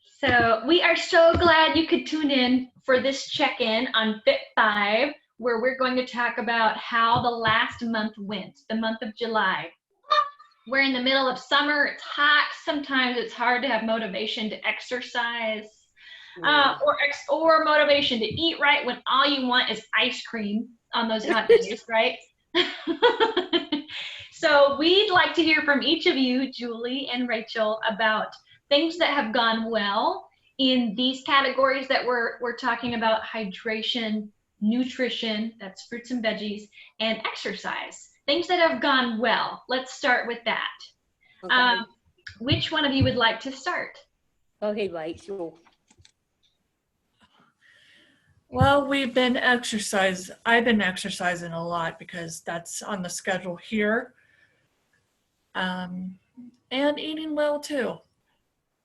So we are so glad you could tune in for this check-in on Fit 5, where we're going to talk about how the last month went, the month of July. We're in the middle of summer, it's hot, sometimes it's hard to have motivation to exercise, or motivation to eat right when all you want is ice cream on those hot days, right? So we'd like to hear from each of you, Julie and Rachel, about things that have gone well in these categories that we're talking about: hydration, nutrition, that's fruits and veggies, and exercise. Things that have gone well. Let's start with that. Okay. Which one of you would like to start? Okay, Rachel. Well, I've been exercising a lot because that's on the schedule here. And eating well too,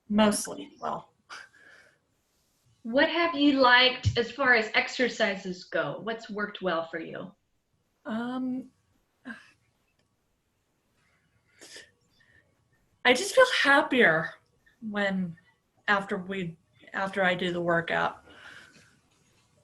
mostly well. What have you liked as far as exercises go? What's worked well for you? I just feel happier after I do the workout.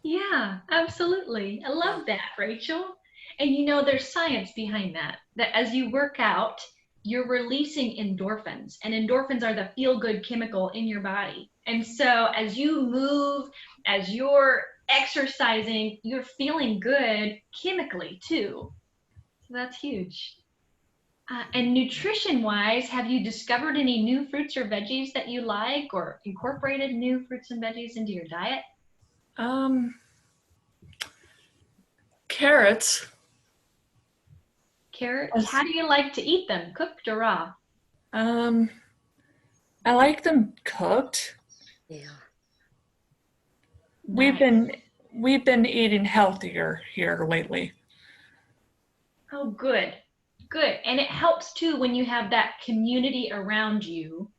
Yeah, absolutely. I love that, Rachel. And you know, there's science behind that as you work out, you're releasing endorphins, and endorphins are the feel-good chemical in your body. And so as you move, as you're exercising, you're feeling good chemically too. So that's huge. And nutrition-wise, have you discovered any new fruits or veggies that you like, or incorporated new fruits and veggies into your diet? Carrots. Carrots? How do you like to eat them? Cooked or raw? I like them cooked. Yeah. We've been eating healthier here lately. Oh, good. Good. And it helps too when you have that community around you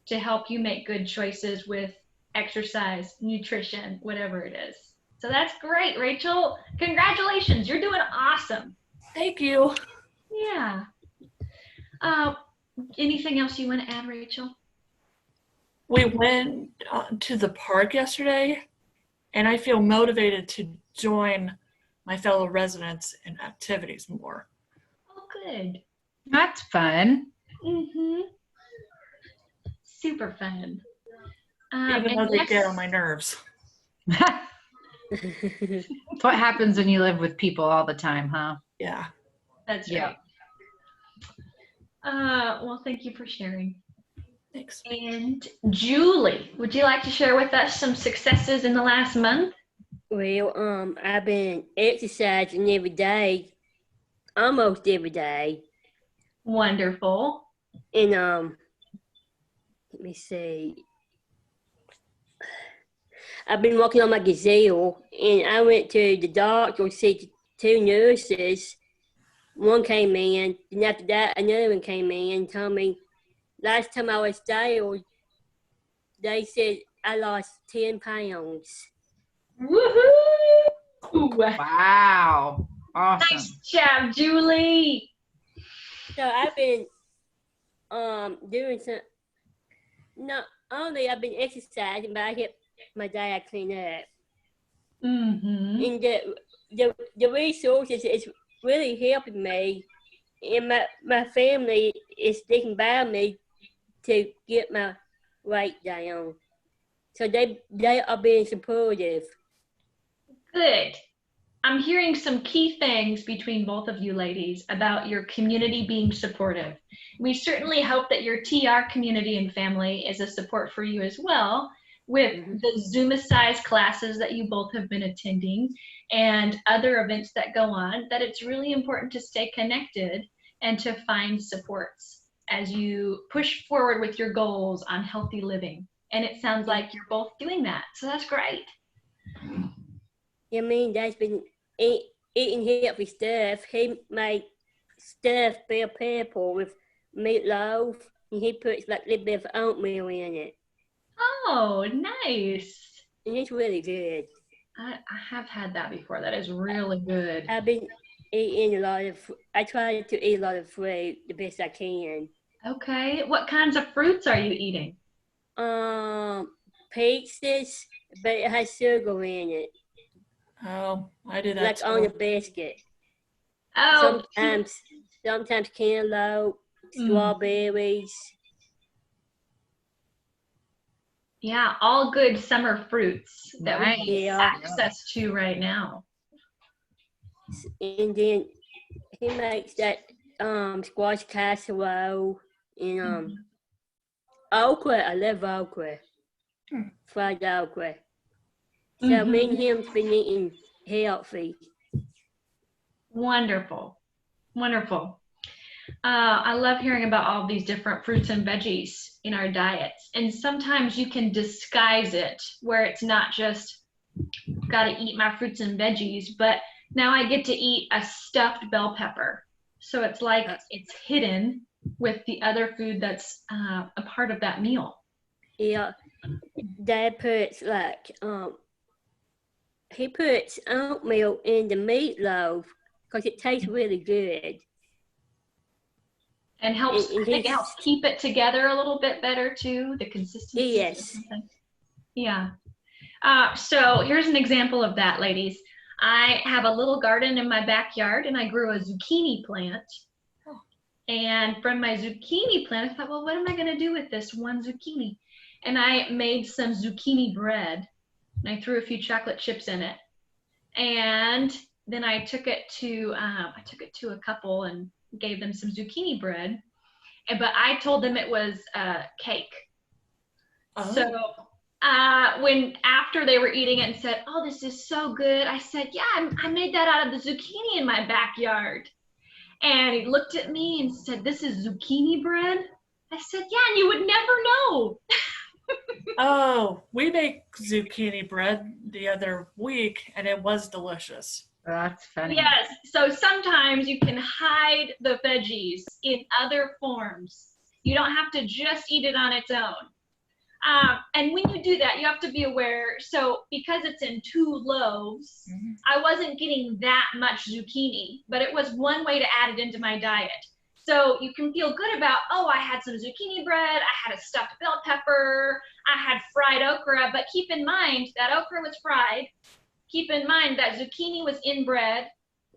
to help you make good choices with exercise, nutrition, whatever it is. So that's great, Rachel. Congratulations. You're doing awesome. Thank you. Yeah. Anything else you want to add, Rachel? We went to the park yesterday, and I feel motivated to join my fellow residents in activities more. Oh, good. That's fun. Mm-hmm. Super fun. Even though they get on my nerves. That's what happens when you live with people all the time, huh? Yeah. That's Yeah. right. Well, thank you for sharing. Thanks. And Julie, would you like to share with us some successes in the last month? Well, I've been exercising every day, almost every day. Wonderful. And let me see. I've been working on my gazelle, and I went to the doctor to see two nurses. One came in, and after that, another one came in and told me last time I was there, they said I lost 10 pounds. Woohoo! Wow. Awesome. Nice job, Julie. So I've been doing some, not only I've been exercising, but I kept my diet clean up. Mm-hmm. And the resources is really helping me, and my family is sticking by me to get my weight down. So they are being supportive. Good. I'm hearing some key things between both of you ladies about your community being supportive. We certainly hope that your TR community and family is a support for you as well, with the Zoom-sized classes that you both have been attending and other events that go on, that it's really important to stay connected and to find supports as you push forward with your goals on healthy living. And it sounds like you're both doing that, so that's great. I mean, Dad's been eating healthy stuff. He made stuffed bell pepper with meatloaf, and he puts like a little bit of oatmeal in it. Oh, nice. And it's really good. I have had that before. That is really good. I've been eating I try to eat a lot of fruit the best I can. Okay. What kinds of fruits are you eating? pizzas, but it has sugar in it, Oh, I do that like on a too. biscuit. Oh, Sometimes cantaloupe, strawberries. yeah, all good summer fruits that we Nice. have Yeah, access to right now. and then he makes that squash casserole and okra. I love okra, Hmm. fried okra. So me and him's been eating healthy. Wonderful. Wonderful. I love hearing about all these different fruits and veggies in our diets. And sometimes you can disguise it where it's not just got to eat my fruits and veggies, but now I get to eat a stuffed bell pepper. So it's like it's hidden with the other food that's a part of that meal. Yeah, Dad puts he puts oatmeal in the meatloaf because it tastes really good. And helps, And I think it helps keep it together a little bit better too, the consistency. Yes. Yeah. So here's an example of that, ladies. I have a little garden in my backyard and I grew a zucchini plant. And from my zucchini plant, I thought, well, what am I going to do with this one zucchini? And I made some zucchini bread and I threw a few chocolate chips in it. And then I took it to a couple and gave them some zucchini bread. But I told them it was cake. Oh. So when after they were eating it and said, "Oh, this is so good," I said, "Yeah, I made that out of the zucchini in my backyard." And he looked at me and said, "This is zucchini bread?" I said, "Yeah, and you would never know." Oh, we make zucchini bread the other week, and it was delicious. That's funny. Yes. So sometimes you can hide the veggies in other forms. You don't have to just eat it on its own. And when you do that, you have to be aware. So because it's in 2 loaves, I wasn't getting that much zucchini, but it was one way to add it into my diet. So you can feel good about, oh, I had some zucchini bread, I had a stuffed bell pepper, I had fried okra, but keep in mind that okra was fried. Keep in mind that zucchini was in bread,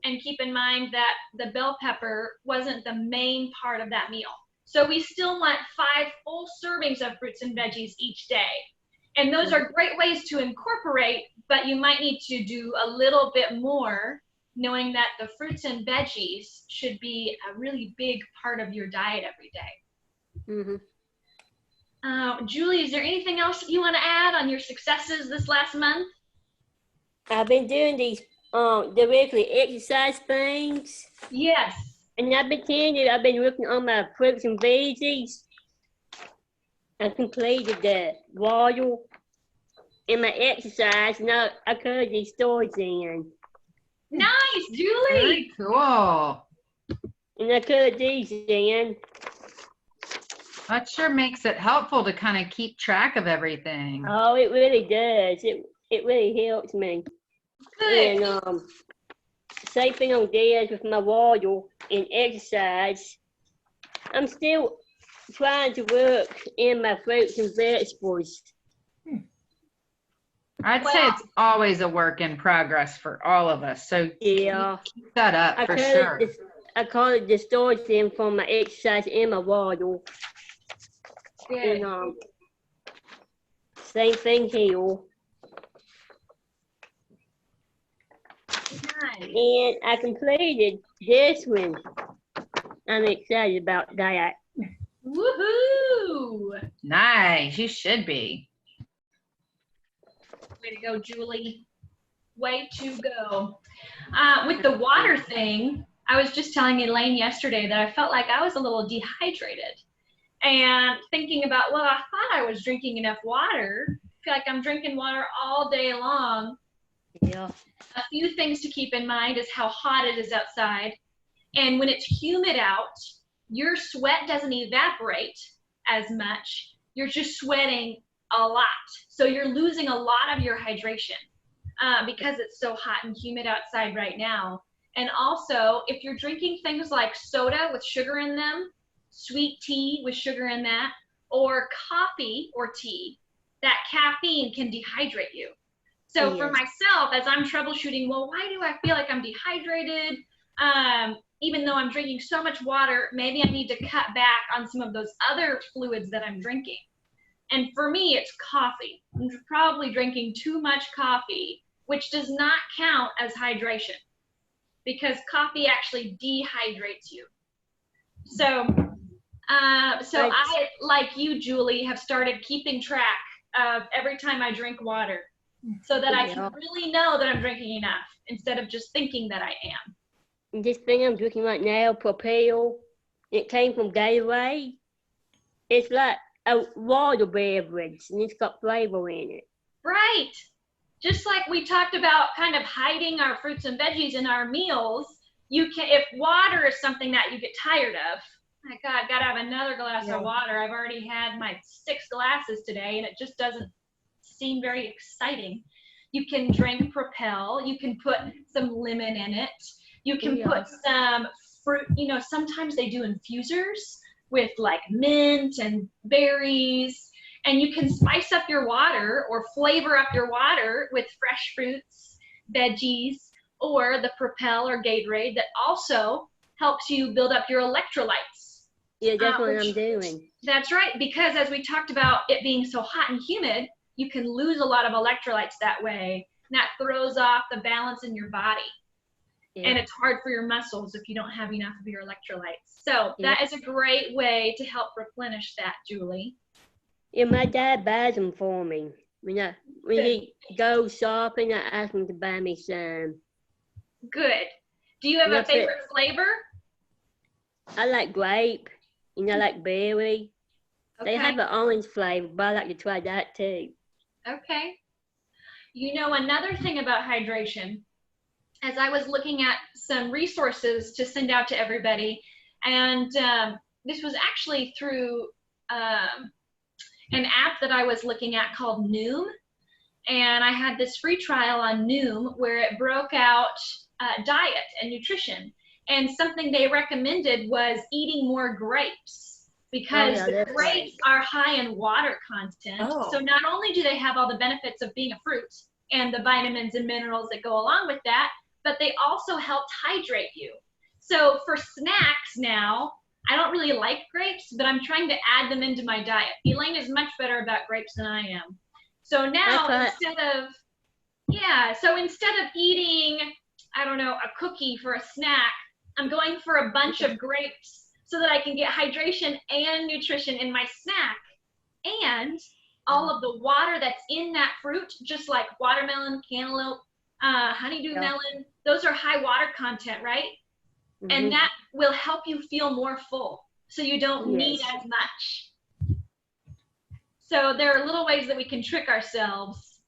and keep in mind that the bell pepper wasn't the main part of that meal. So we still want 5 full servings of fruits and veggies each day. And those are great ways to incorporate, but you might need to do a little bit more, knowing that the fruits and veggies should be a really big part of your diet every day. Julie, is there anything else you want to add on your successes this last month? I've been doing these the weekly exercise things. Yes. And I've been working on my fruits and veggies. I completed the water in my exercise. Now I cut these stores in. Nice, Julie. Very cool. And I cut these in. That sure makes it helpful to kind of keep track of everything. Oh, it really does. It really helps me. Good. And same thing on days with my water and exercise. I'm still trying to work in my fruits and vegetables. I'd say it's always a work in progress for all of us. So Yeah, keep that up for sure. I call it the storage in for my exercise and my water. Good. And same thing here. Nice. And I completed this one. I'm excited about that. Woohoo! Nice. You should be. Way to go, Julie. Way to go. With the water thing, I was just telling Elaine yesterday that I felt like I was a little dehydrated. And thinking about, well, I thought I was drinking enough water. I feel like I'm drinking water all day long. Yeah. A few things to keep in mind is how hot it is outside. And when it's humid out, your sweat doesn't evaporate as much. You're just sweating a lot. So you're losing a lot of your hydration because it's so hot and humid outside right now. And also, if you're drinking things like soda with sugar in them, sweet tea with sugar in that, or coffee or tea, that caffeine can dehydrate you. So for Yes. myself, as I'm troubleshooting, well, why do I feel like I'm dehydrated? Even though I'm drinking so much water, maybe I need to cut back on some of those other fluids that I'm drinking. And for me, it's coffee. I'm probably drinking too much coffee, which does not count as hydration because coffee actually dehydrates you. So, I, like you, Julie, have started keeping track of every time I drink water so that I can really know that I'm drinking enough instead of just thinking that I am. And this thing I'm drinking right now, Propel, it came from Gatorade. It's like a water beverage, and it's got flavor in it. Right. Just like we talked about kind of hiding our fruits and veggies in our meals, you can, if water is something that you get tired of, my God, gotta have another glass of water. I've already had my 6 glasses today and it just doesn't seem very exciting. You can drink Propel, you can put some lemon in it, you can put some fruit, sometimes they do infusers with like mint and berries, and you can spice up your water or flavor up your water with fresh fruits, veggies, or the Propel or Gatorade that also helps you build up your electrolytes. Yeah, that's what I'm doing. That's right, because as we talked about it being so hot and humid, you can lose a lot of electrolytes that way. And that throws off the balance in your body. Yeah. And it's hard for your muscles if you don't have enough of your electrolytes. So that is a great way to help replenish that, Julie. Yeah, my dad buys them for me. When he goes shopping, I ask him to buy me some. Good. Do you have a favorite flavor? I like grape, and I like berry. Okay. They have an orange flavor, but I like to try that too. Okay. Another thing about hydration, as I was looking at some resources to send out to everybody, and this was actually through an app that I was looking at called Noom, and I had this free trial on Noom where it broke out diet and nutrition, and something they recommended was eating more grapes because the grapes are high in water content. So not only do they have all the benefits of being a fruit and the vitamins and minerals that go along with that, but they also help hydrate you. So for snacks now, I don't really like grapes, but I'm trying to add them into my diet. Elaine is much better about grapes than I am. So now instead of eating, I don't know, a cookie for a snack, I'm going for a bunch of grapes so that I can get hydration and nutrition in my snack. And all of the water that's in that fruit, just like watermelon, cantaloupe, honeydew melon, those are high water content, right? Mm-hmm. And that will help you feel more full, so you don't need as much. So there are little ways that we can trick ourselves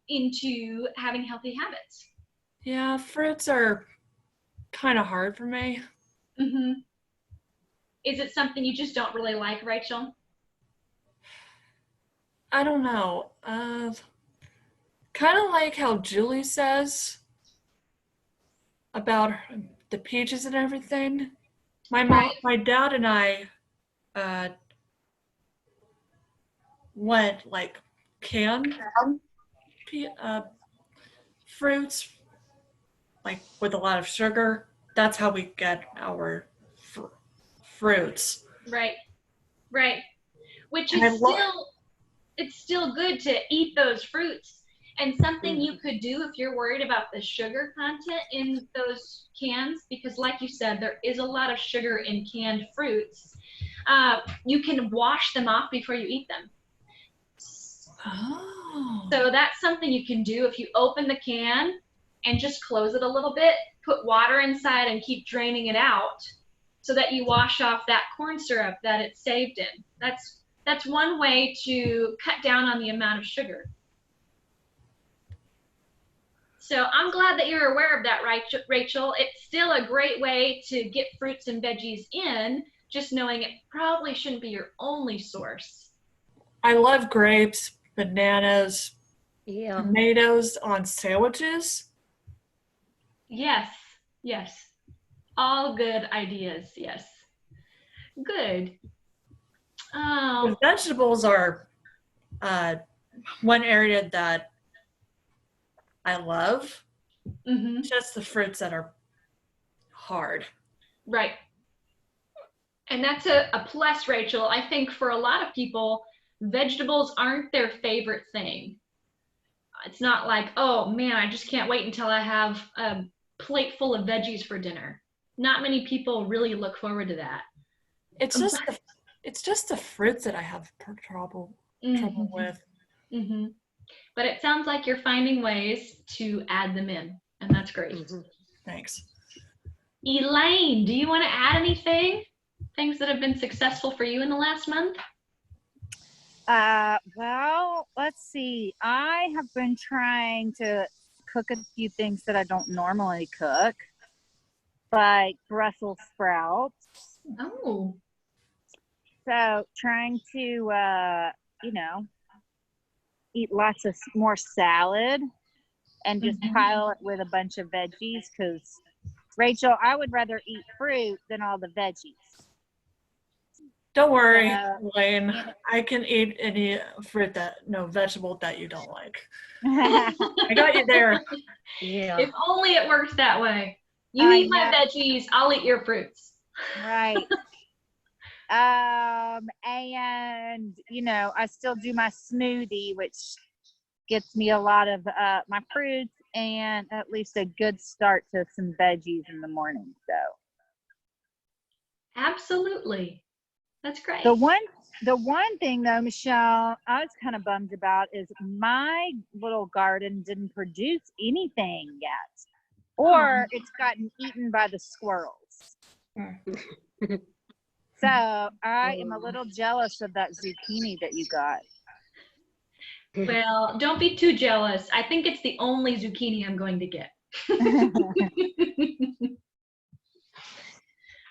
into having healthy habits. Yeah, fruits are kind of hard for me. Mm-hmm. Is it something you just don't really like, Rachel? I don't know. Kind of like how Julie says about the peaches and everything. My mom, my dad and I went like canned fruits, like with a lot of sugar. That's how we get our fruits. Right. Which is it's still good to eat those fruits. And something you could do if you're worried about the sugar content in those cans, because like you said, there is a lot of sugar in canned fruits. You can wash them off before you eat them. Oh. So that's something you can do if you open the can and just close it a little bit, put water inside and keep draining it out so that you wash off that corn syrup that it's saved in. That's one way to cut down on the amount of sugar. So I'm glad that you're aware of that, Rachel. It's still a great way to get fruits and veggies in, just knowing it probably shouldn't be your only source. I love grapes, bananas, tomatoes on sandwiches. Yes. All good ideas, yes. Good. The vegetables are one area that I love, Mm-hmm. just the fruits that are hard. Right. And that's a plus, Rachel. I think for a lot of people, vegetables aren't their favorite thing. It's not like, oh man, I just can't wait until I have a plate full of veggies for dinner. Not many people really look forward to that. It's just the fruits that I have trouble with. Mm-hmm. But it sounds like you're finding ways to add them in, and that's great. Mhm. Thanks. Elaine, do you want to add anything? Things that have been successful for you in the last month? Well, let's see. I have been trying to cook a few things that I don't normally cook, like Brussels sprouts. Oh. So trying to, eat lots of more salad and just pile it with a bunch of veggies. Because, Rachel, I would rather eat fruit than all the veggies. Don't worry, So, Elaine. I can eat any vegetable that you don't like. I I got you there. Yeah. If only it works that way. You eat my veggies, I'll eat your fruits. Right. And I still do my smoothie, which gets me a lot of my fruits and at least a good start to some veggies in the morning. So Absolutely. That's great. the one thing though, Michelle, I was kind of bummed about is my little garden didn't produce anything yet, or it's gotten eaten by the squirrels. So I am a little jealous of that zucchini that you got. Well, don't be too jealous. I think it's the only zucchini I'm going to get.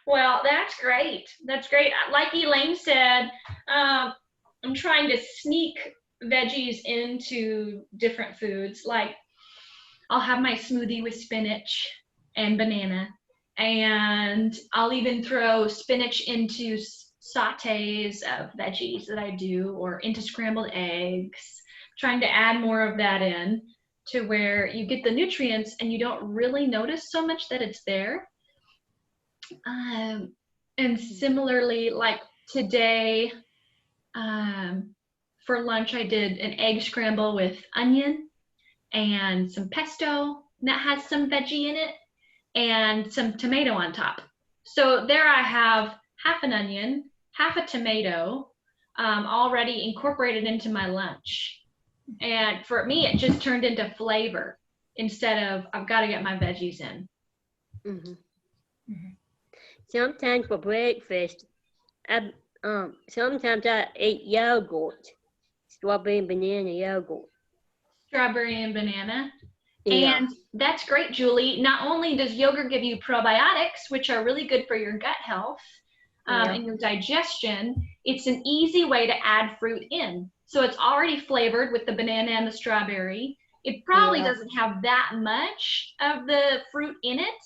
Well, that's great. That's great. Like Elaine said, I'm trying to sneak veggies into different foods. Like I'll have my smoothie with spinach and banana, and I'll even throw spinach into sautés of veggies that I do, or into scrambled eggs, trying to add more of that in to where you get the nutrients and you don't really notice so much that it's there. And similarly, like today, for lunch, I did an egg scramble with onion and some pesto that has some veggie in it and some tomato on top. So there I have half an onion, half a tomato, already incorporated into my lunch. And for me, it just turned into flavor instead of I've got to get my veggies in. Sometimes for breakfast, sometimes I eat yogurt, strawberry and banana yogurt. Strawberry and banana. Yeah. And that's great, Julie. Not only does yogurt give you probiotics, which are really good for your gut health and your digestion, it's an easy way to add fruit in. So it's already flavored with the banana and the strawberry. It probably doesn't have that much of the fruit in it,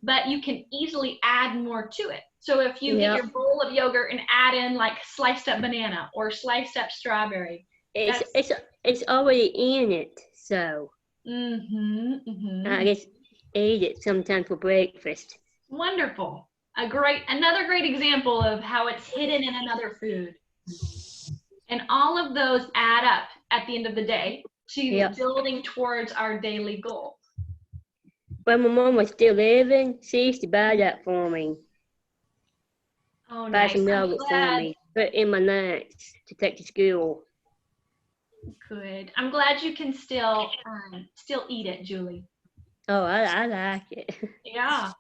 but you can easily add more to it. So if you get your bowl of yogurt and add in like sliced up banana or sliced up strawberry, it's already in it, so I just eat it sometimes for breakfast. Wonderful. Another great example of how it's hidden in another food. And all of those add up at the end of the day to building towards our daily goal. When my mom was still living, she used to buy that for me. Oh, buy nice. some nuggets for me, put in my lunch to take to school. Good. I'm glad you can still eat it, Julie. Oh, I like it. Yeah.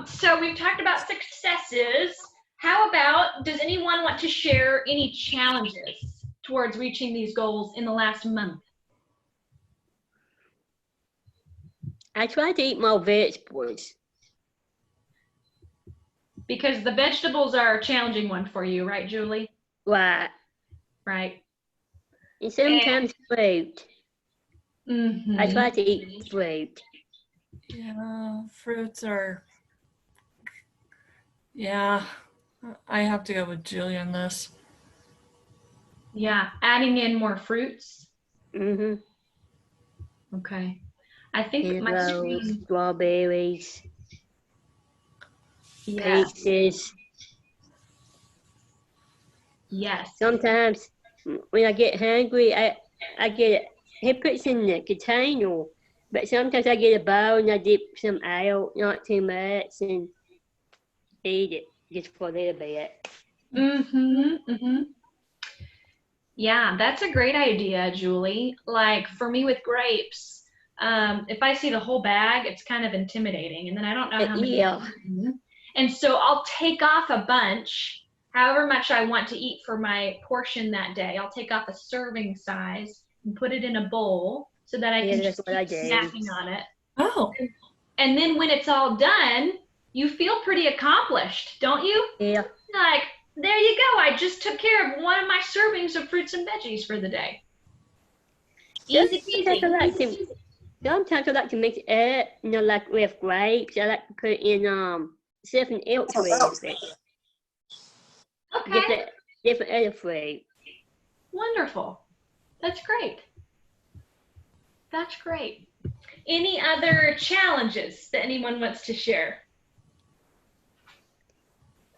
So we've talked about successes. How about, does anyone want to share any challenges towards reaching these goals in the last month? I try to eat more vegetables. Because the vegetables are a challenging one for you, right, Julie? Right. Right. And sometimes fruit. I try to eat fruit. Yeah, fruits are, I have to go with Julie on this. Yeah, adding in more fruits. Mm-hmm. Okay. I think my Cantaloupe, screen, strawberries, yes, peaches. yes. Sometimes when I get hungry, I get it. He puts in the container, but sometimes I get a bowl and I dip some out, not too much, and eat it just for a little bit. Mm-hmm, mm-hmm. Yeah, that's a great idea, Julie. Like for me with grapes, if I see the whole bag, it's kind of intimidating, and then I don't know how many Yeah, I've eaten. And so I'll take off a bunch, however much I want to eat for my portion that day. I'll take off a serving size and put it in a bowl so that I yeah, can that's just what I keep do. snacking on it. Oh, And then when it's all done, you feel pretty accomplished, don't you? Yeah, Like, there you go. I just took care of one of my servings of fruits and veggies for the day. Easy sometimes I peasy. like to. Sometimes I like to mix it up, like with grapes. I like to put in something else with it, Okay, different other fruit. wonderful. That's great. That's great. Any other challenges that anyone wants to share?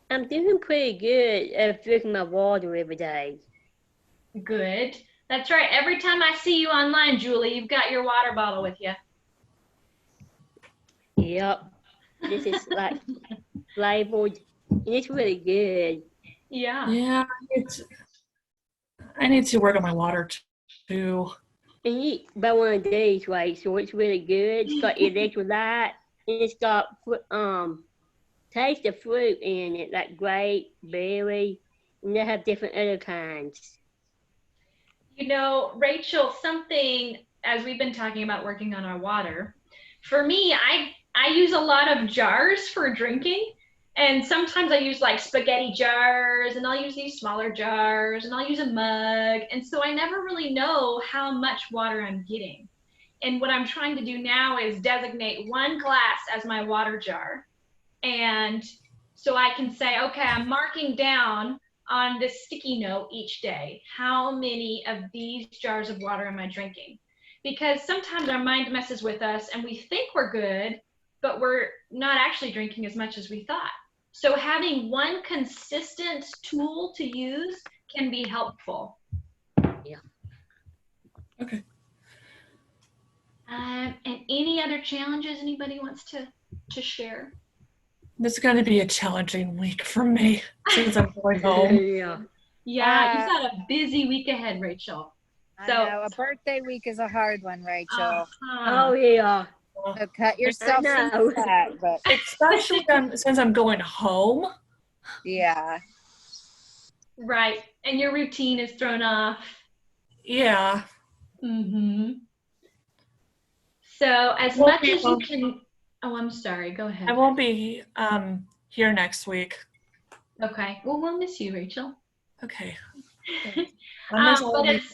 I'm doing pretty good at drinking my water every day. Good. That's right. Every time I see you online, Julie, you've got your water bottle with you. Yep, this is like flavored, and it's really good. Yeah. yeah. I need to work on my water too. And you buy one of these, right? So it's really good. It's got electrolyte, and it's got taste of fruit in it, like grape, berry, and they have different other kinds. You know, Rachel, something as we've been talking about working on our water, for me, I use a lot of jars for drinking. And sometimes I use like spaghetti jars and I'll use these smaller jars and I'll use a mug. And so I never really know how much water I'm getting. And what I'm trying to do now is designate one glass as my water jar. And so I can say, okay, I'm marking down on this sticky note each day, how many of these jars of water am I drinking? Because sometimes our mind messes with us and we think we're good, but we're not actually drinking as much as we thought. So having one consistent tool to use can be helpful. Yeah. Okay. And any other challenges anybody wants to share? This is going to be a challenging week for me since I'm going home. Yeah. Yeah, you've got a busy week ahead, Rachel. I So, know a birthday week is a hard one, Rachel. uh-huh. Oh yeah. So cut yourself I some know. slack, but Especially since I'm going home. yeah. Right. And your routine is thrown off. Yeah. Mm-hmm. So as much as you can, oh, I'm sorry. Go ahead. I won't be here next week. Okay. Well, we'll miss you, Rachel. Okay. I miss all But of you.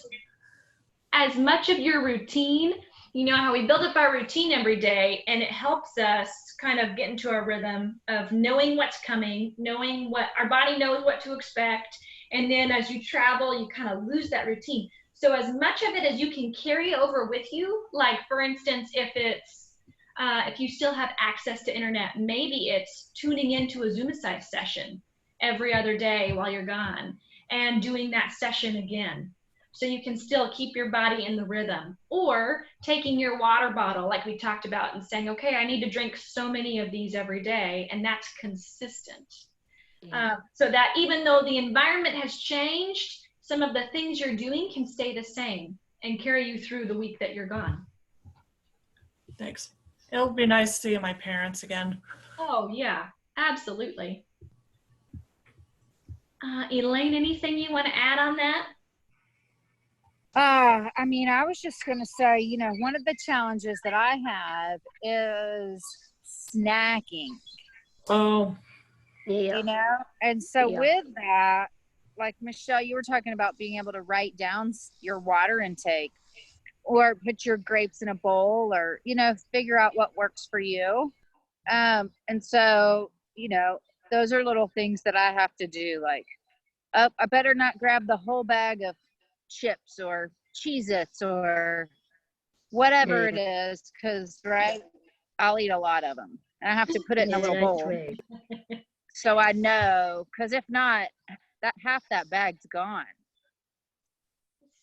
as much of your routine, you know how we build up our routine every day, and it helps us kind of get into a rhythm of knowing what's coming, knowing what our body knows what to expect, and then as you travel, you kind of lose that routine. So as much of it as you can carry over with you, like for instance, if you still have access to internet, maybe it's tuning into a Zoom session every other day while you're gone and doing that session again. So you can still keep your body in the rhythm, or taking your water bottle like we talked about and saying, okay, I need to drink so many of these every day, and that's consistent. Yeah. So that even though the environment has changed, some of the things you're doing can stay the same and carry you through the week that you're gone. Thanks. It'll be nice seeing my parents again. Oh yeah, absolutely. Elaine, anything you want to add on that? I mean, I was just going to say, you know, one of the challenges that I have is snacking, Oh, Yeah. you know? And so Yeah. with that, like Michelle, you were talking about being able to write down your water intake or put your grapes in a bowl or, you know, figure out what works for you. And so, you know, those are little things that I have to do. Like, I better not grab the whole bag of chips or Cheez-Its or whatever it Yeah. is, because, right, I'll eat a lot of them. And I have to put it in a Yeah, little that's bowl. right. So I know, because if not, that half that bag's gone.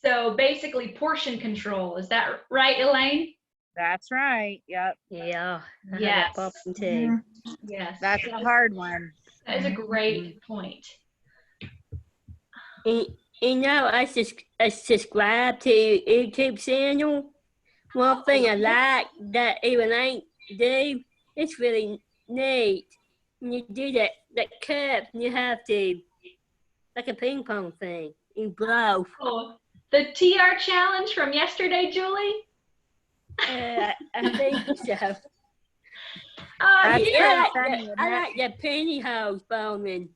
So basically portion control. Is that right, Elaine? That's right. Yep. Yeah, I have Yes. that problem too. Mhm. Yes. That's a hard one. That is a great point. And, I subscribe to YouTube channel. One thing I like that Elaine do, it's really neat. When you do that cup, you have to, like a ping pong thing, you blow. Oh, the TR challenge from yesterday, Julie? I think so. That's Yeah. pretty funny, isn't I it? like the pantyhose bowling.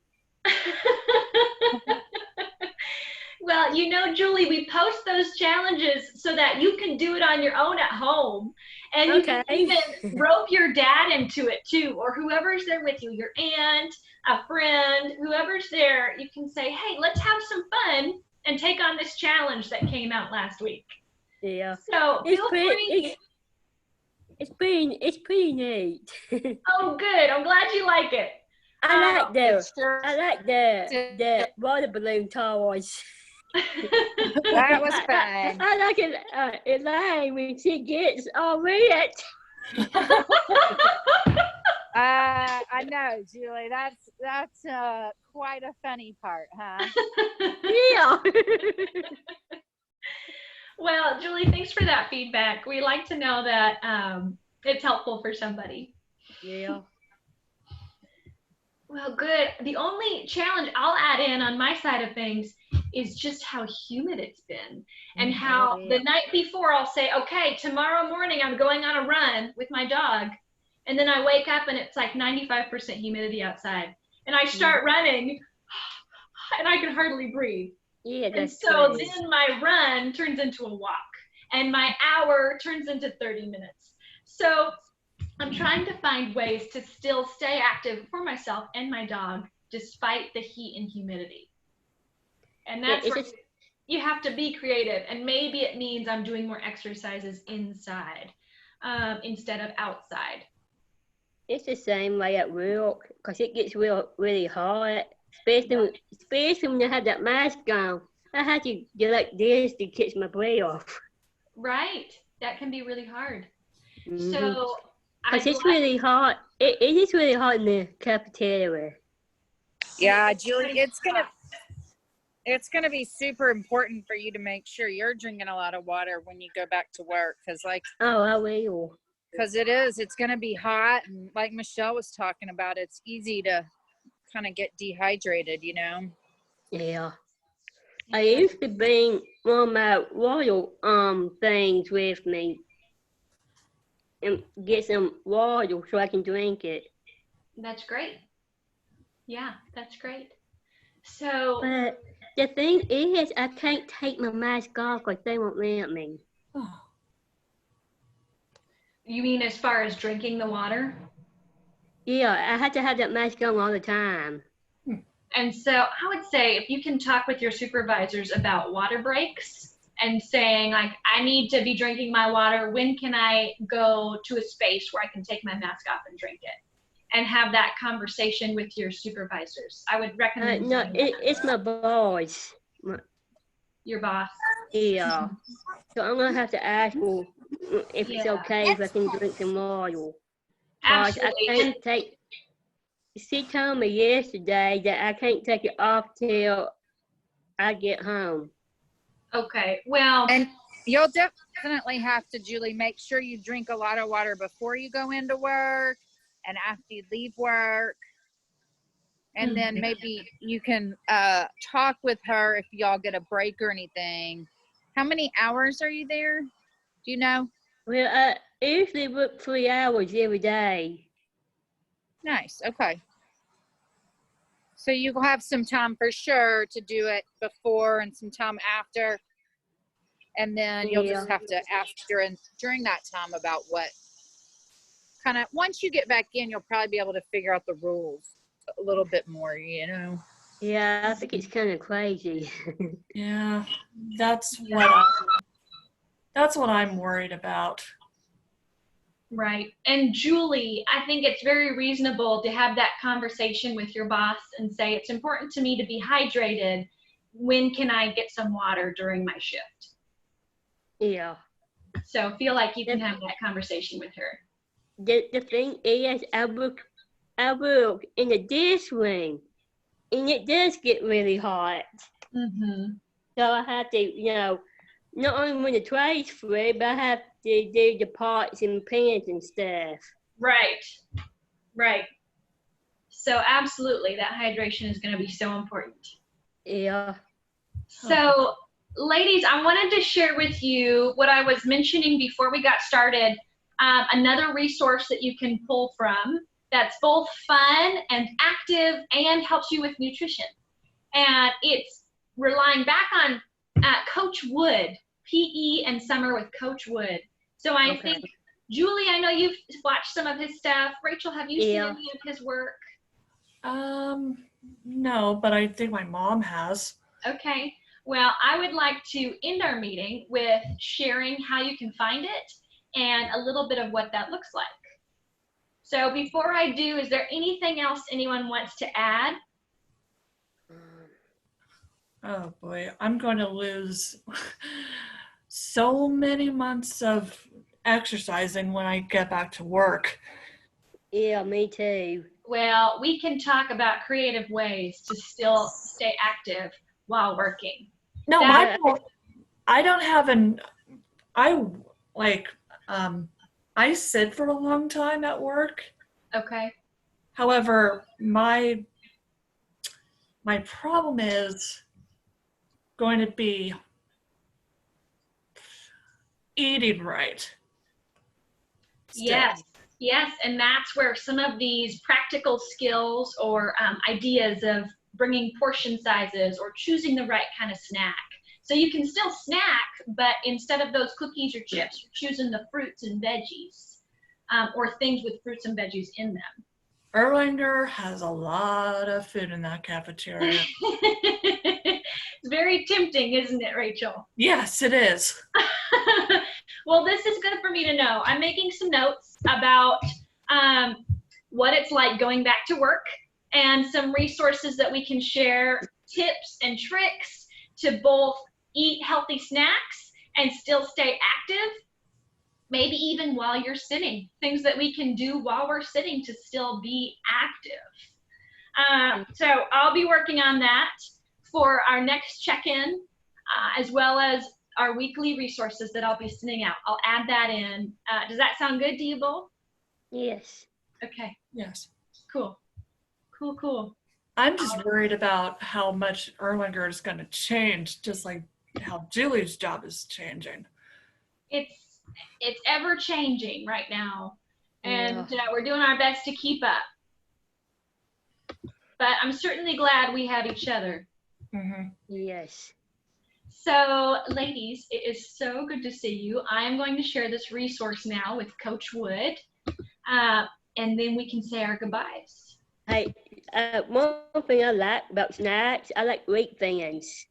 Well, you know, Julie, we post those challenges so that you can do it on your own at home. And you can Okay. even rope your dad into it too, or whoever's there with you, your aunt, a friend, whoever's there. You can say, hey, let's have some fun and take on this challenge that came out last week. Yeah. So feel free. It's pretty neat. Oh, good. I'm glad you like it. I like It's the water balloon towers. That was fun. I like it, Elaine when she gets all wet. I know, Julie. That's quite a funny part, huh? Yeah. Well, Julie, thanks for that feedback. We like to know that it's helpful for somebody. Yeah. Well, good. The only challenge I'll add in on my side of things is just how humid it's been and how yeah. the night before I'll say, okay, tomorrow morning I'm going on a run with my dog. And then I wake up and it's like 95% humidity outside. And I start running and I can hardly breathe. Yeah, And that's so crazy. then my run turns into a walk and my hour turns into 30 minutes. So I'm trying to find ways to still stay active for myself and my dog despite the heat and humidity. And that's where you have to be creative. And maybe it means I'm doing more exercises inside instead of outside. It's the same way at work because it gets really hot, especially when you have that mask on. I have to do like this to catch my breath off. Right. That can be really hard. Mhm. So Because it's really hot. It is really hot in the cafeteria. Yeah, Julie, it's gonna be super important for you to make sure you're drinking a lot of water when you go back to work, because Oh, I will. it's gonna be hot, and like Michelle was talking about, it's easy to kind of get dehydrated, you know. Yeah. I used to bring one of my water things with me and get some water so I can drink it. That's great. Yeah, that's great. So But the thing is, I can't take my mask off because they won't let me. Oh. you mean as far as drinking the water? Yeah, I have to have that mask on all the time. And so I would say if you can talk with your supervisors about water breaks and saying like, I need to be drinking my water. When can I go to a space where I can take my mask off and drink it? And have that conversation with your supervisors. I would recommend No, doing that. it's my boss. Your boss. Yeah. So I'm gonna have to ask her if it's Yeah. okay if I can drink some water. 'Cause I Absolutely. can't take. She told me yesterday that I can't take it off till I get home. Okay. Well, And you'll definitely have to, Julie, make sure you drink a lot of water before you go into work and after you leave work. And then maybe you can talk with her if y'all get a break or anything. How many hours are you there? Do you know? Well, I usually work 3 hours every day. Nice. Okay. So you'll have some time for sure to do it before and some time after. And then you'll just have to ask during that time about what once you get back in, you'll probably be able to figure out the rules a little bit more, you know. Yeah, I think it's kind of crazy. Yeah, that's what I'm worried about. Right. And Julie, I think it's very reasonable to have that conversation with your boss and say, it's important to me to be hydrated. When can I get some water during my shift? Yeah. So feel like you can The, have that conversation with her. the thing is, I work in the dish room, and it does get really hot. Mm-hmm. So I have to, not only when the tray's free, but I have to do the pots and pans and stuff. Right. Right. So absolutely, that hydration is going to be so important. Yeah. So, ladies, I wanted to share with you what I was mentioning before we got started. Another resource that you can pull from that's both fun and active and helps you with nutrition. And it's relying back on Coach Wood, PE and Summer with Coach Wood. So I think, Julie, I know you've watched some of his stuff. Rachel, have you seen any of his work? No, but I think my mom has. Okay. Well, I would like to end our meeting with sharing how you can find it and a little bit of what that looks like. So before I do, is there anything else anyone wants to add? Oh boy, I'm going to lose so many months of exercising when I get back to work. Yeah, me too. Well, we can talk about creative ways to still stay active while working. No, I don't have I sit for a long time at work. Okay. However, my problem is going to be eating right. Yes, yes, and that's where some of these practical skills or ideas of bringing portion sizes or choosing the right kind of snack. So you can still snack, but instead of those cookies or chips, you're choosing the fruits and veggies or things with fruits and veggies in them. Erlanger has a lot of food in that cafeteria. It's very tempting, isn't it, Rachel? Yes, it is. Well, this is good for me to know. I'm making some notes about what it's like going back to work and some resources that we can share, tips and tricks to both eat healthy snacks and still stay active, maybe even while you're sitting, things that we can do while we're sitting to still be active. So I'll be working on that for our next check-in, as well as our weekly resources that I'll be sending out. I'll add that in. Does that sound good to you both? Yes. Okay. Yes. Cool. Cool. I'm just worried about how much Erlanger is going to change, just like how Julie's job is changing. It's ever changing right now, and we're doing our best to keep up. But I'm certainly glad we have each other. Mm-hmm. Yes. So, ladies, it is so good to see you. I am going to share this resource now with Coach Wood, and then we can say our goodbyes. Hey, one thing I like about snacks, I like wheat thins.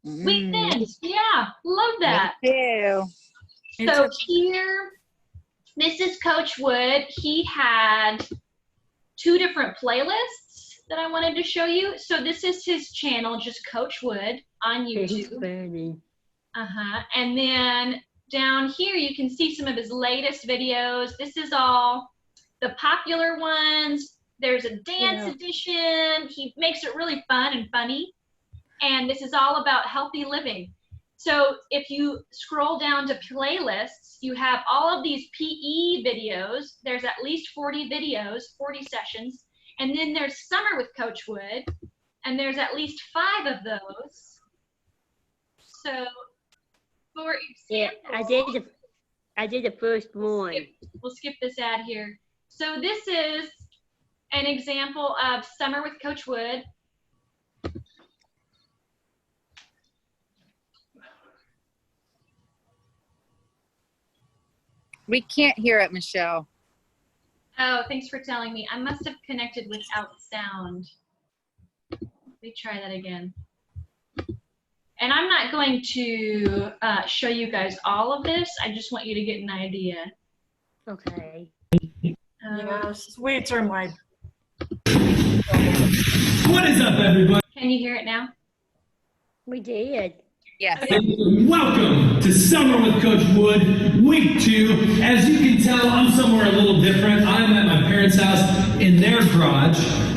Wheat thins, yeah, love that. Me too. So here, this is Coach Wood. He had 2 different playlists that I wanted to show you. So this is his channel, just Coach Wood on YouTube. And then down here, you can see some of his latest videos. This is all the popular ones. There's a dance edition. He makes it really fun and funny. And this is all about healthy living. So if you scroll down to playlists, you have all of these PE videos. There's at least 40 videos, 40 sessions. And then there's Summer with Coach Wood, and there's at least 5 of those. So, for example, I did the first one. We'll skip this ad here. So this is an example of Summer with Coach Wood. We can't hear it, Michelle. Oh, thanks for telling me. I must have connected without sound. me try that again. And I'm not going to show you guys all of this. I just want you to get an idea. Okay. Yeah, sweets are my. What is up, everybody? Can you hear it now? We did. Yes. Welcome to Summer with Coach Wood, week 2. As you can tell, I'm somewhere a little different. I'm at my parents' house in their garage.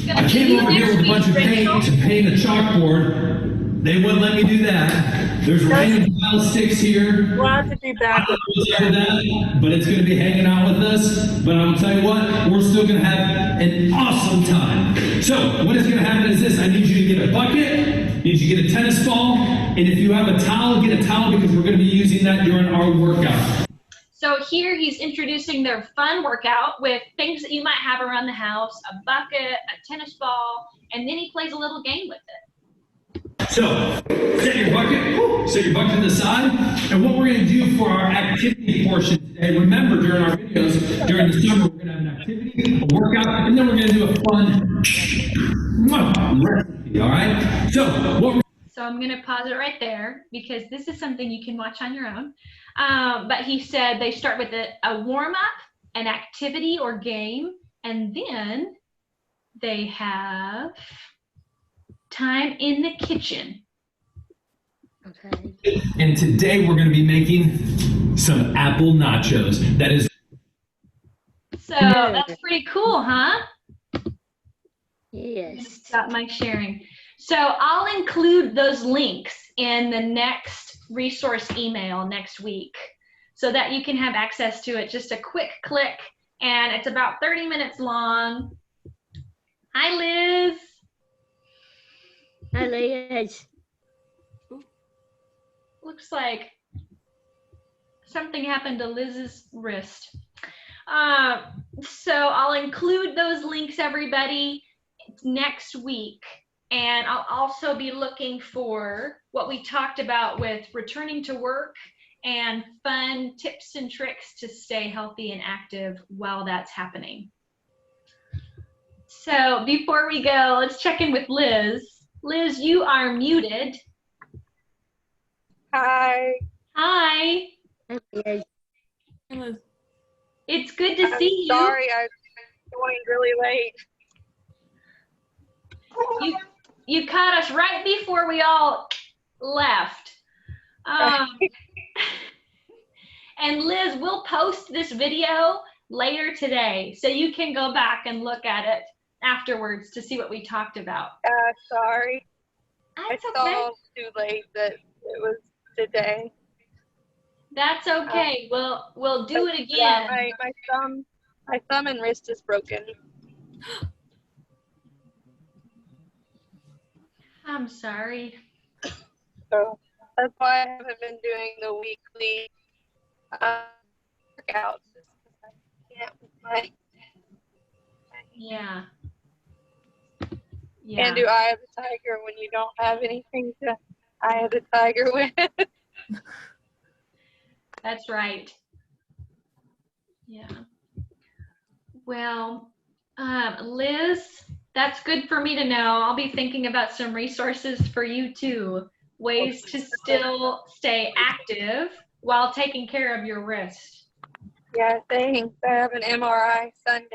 I came over here with a bunch of paint to paint a chalkboard. They wouldn't let me do that. There's random tile sticks here. Glad to be back. But it's going to be hanging out with us. But I'll tell you what, we're still going to have an awesome time. So what is going to happen is this. I need you to get a bucket. Need you to get a tennis ball. And if you have a towel, get a towel because we're going to be using that during our workout. So here he's introducing their fun workout with things that you might have around the house, a bucket, a tennis ball, and then he plays a little game with it. So, set your bucket to the side, and what we're going to do for our activity portion today, remember during our videos, during the summer, we're going to have an activity, a workout, and then we're going to do a fun recipe, all right? So I'm going to pause it right there because this is something you can watch on your own. But he said they start with a warm-up, an activity or game, and then they have time in the kitchen. Okay. And today we're going to be making some apple nachos. That is. So that's pretty cool, huh? Yes. Stop my sharing. So I'll include those links in the next resource email next week so that you can have access to it. Just a quick click, and it's about 30 minutes long. Hi, Liz. Hi, Liz. Looks like something happened to Liz's wrist. So I'll include those links, everybody, next week. And I'll also be looking for what we talked about with returning to work and fun tips and tricks to stay healthy and active while that's happening. So before we go, let's check in with Liz. Liz, you are muted. Hi. Hi. Hi, Liz. It's good to see you. Sorry, I joined really late. You caught us right before we all left. And Liz, we'll post this video later today, so you can go back and look at it afterwards to see what we talked about. Sorry. That's I okay. saw too late that it was today. That's okay. We'll do it again. Yeah, my thumb and wrist is broken. I'm sorry. So that's why I haven't been doing the weekly workouts. Yeah. Can't do Eye of the Tiger when you don't have anything to Eye of the Tiger with. That's right. Yeah. Well, Liz, that's good for me to know. I'll be thinking about some resources for you too. Ways to still stay active while taking care of your wrist. Yeah, thanks. I have an MRI Sunday.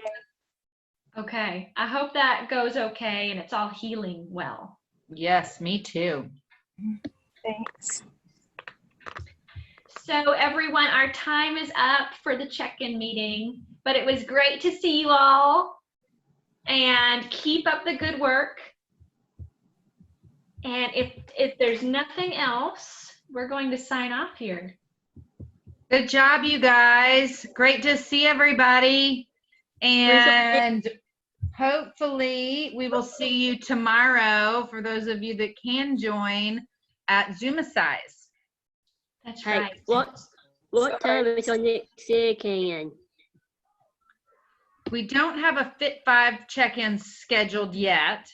Okay. I hope that goes okay and it's all healing well. Yes, me too. Thanks. So everyone, our time is up for the check-in meeting, but it was great to see you all and keep up the good work. And if there's nothing else, we're going to sign off here. Good job, you guys. Great to see everybody. And hopefully we will see you tomorrow for those of you that can join at Zoomicize. That's Hey, right. what time is on next can? We don't have a Fit 5 check-in scheduled yet.